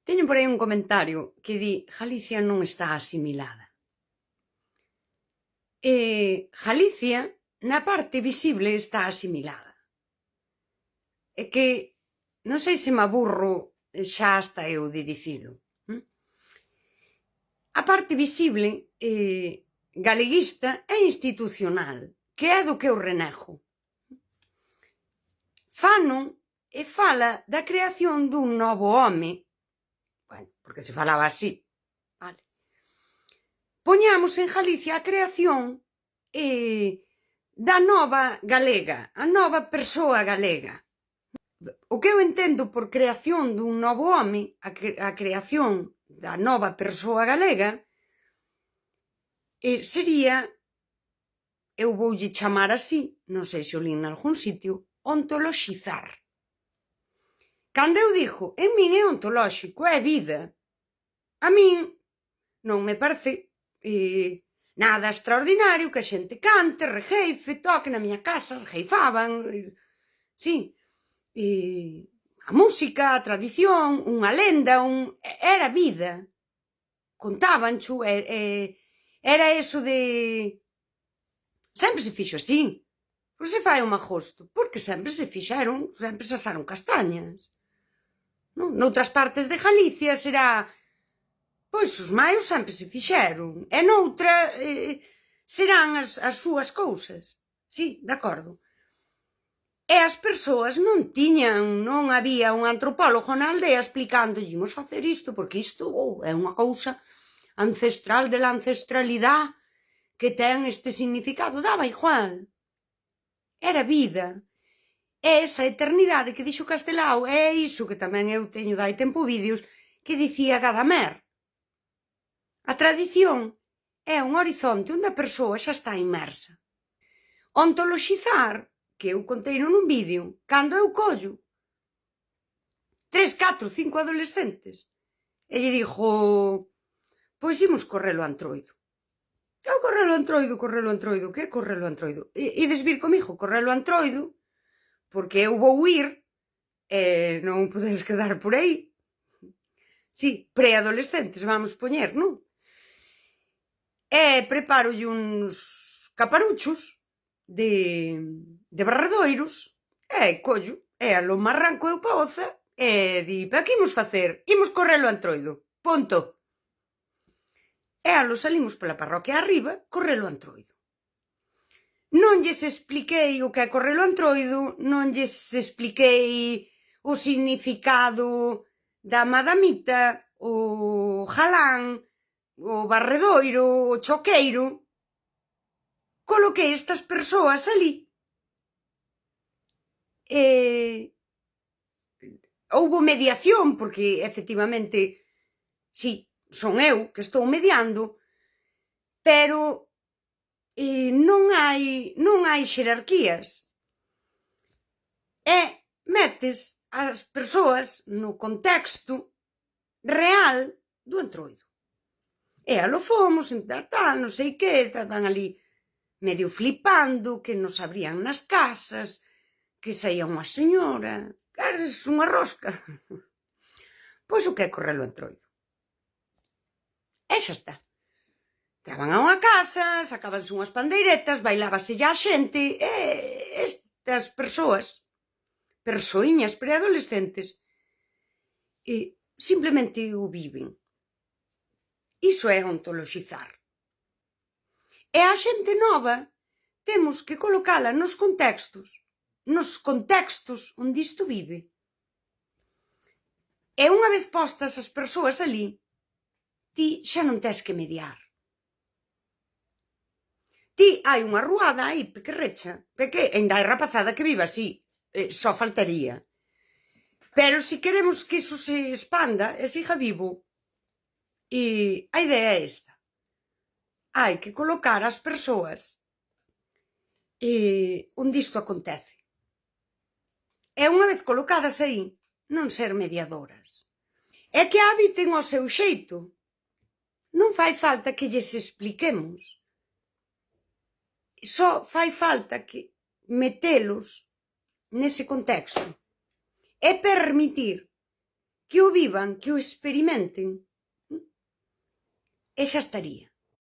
Teño por aí un comentario que di Galicia non está asimilada. Galicia, na parte visible, está asimilada. É que non sei se me aburro xa hasta eu de dicilo. A parte visible galeguista é institucional, que é do que eu renego. Fano e fala da creación dun novo home, bueno, porque se falaba así, vale. Poñamos en Galicia a creación da nova galega, a nova persoa galega. O que eu entendo por creación dun novo home, a creación da nova persoa galega, sería, eu voulle chamar así, non sei se o lín nalgún sitio, ontoloxizar. Cando eu digo, en min é ontolóxico, é vida, a min non me parece nada extraordinario que a xente cante, rexeife, toque na miña casa, rexeifaban, sí, a música, a tradición, unha lenda, era vida, contábancho, era eso de... Sempre se fixo así, porque se fai un magosto, porque sempre se fixeron, sempre se asaron castañas. Noutras partes de Galicia será... Pois os maios sempre se fixeron, e noutra serán as súas cousas. Sí, de acordo. E as persoas non tiñan, non había un antropólogo na aldea explicándolle imos facer isto, porque isto é unha cousa ancestral de la ancestralidade que ten este significado. Daba igual. Era vida. É esa eternidade que dixo Castelao, é iso que tamén eu teño dai tempo vídeos que dicía Gadamer. A tradición é un horizonte onde a persoa xa está inmersa. Ontoloxizar, que eu contei nun vídeo, cando eu collo 3, 4, 5 adolescentes e lle digo, pois imos correlo antroido. Que correlo antroido, que correlo antroido? Ides vir comigo, correlo antroido, porque eu vou ir e non podes quedar por aí. Sí, preadolescentes, vamos poñer, non? E prepárolle uns caparuchos de barredoiros e collo, e a loma arranco eu pa oza e di, pero que imos facer? Imos correlo antroido, punto. E alo salimos pola parroquia arriba, correlo antroido. Non lles expliquei o que é correlo antroido, non lles expliquei o significado da madamita, o jalán, o barredoiro, o choqueiro. Coloquei estas persoas ali. Houbo mediación, porque efectivamente, sí, son eu que estou mediando, pero non hai xerarquías. E metes as persoas no contexto real do entroido. E alo fomos, tal, non sei que, estaban ali medio flipando, que nos abrían nas casas, que saía unha señora, eres unha rosca. Pois o que é correlo antroido? E xa está. Entraban a unha casa, sacábanse unhas pandeiretas, bailábase a xente, e estas persoas, persoiñas preadolescentes, simplemente o viven. Iso é ontoloxizar. E a xente nova temos que colocala nos contextos onde isto vive. E unha vez postas as persoas ali, ti xa non tes que mediar. Ti hai unha ruada aí pequerrecha, porque ainda hai rapazada que vive así, só faltaría. Pero se queremos que iso se expanda e siga vivo, a idea é esta. Hai que colocar as persoas onde isto acontece. E unha vez colocadas aí, non ser mediadoras. É que habiten ao seu xeito. Non fai falta que lles expliquemos. Só fai falta que metelos nese contexto. E permitir que o vivan, que o experimenten, e xa estaría.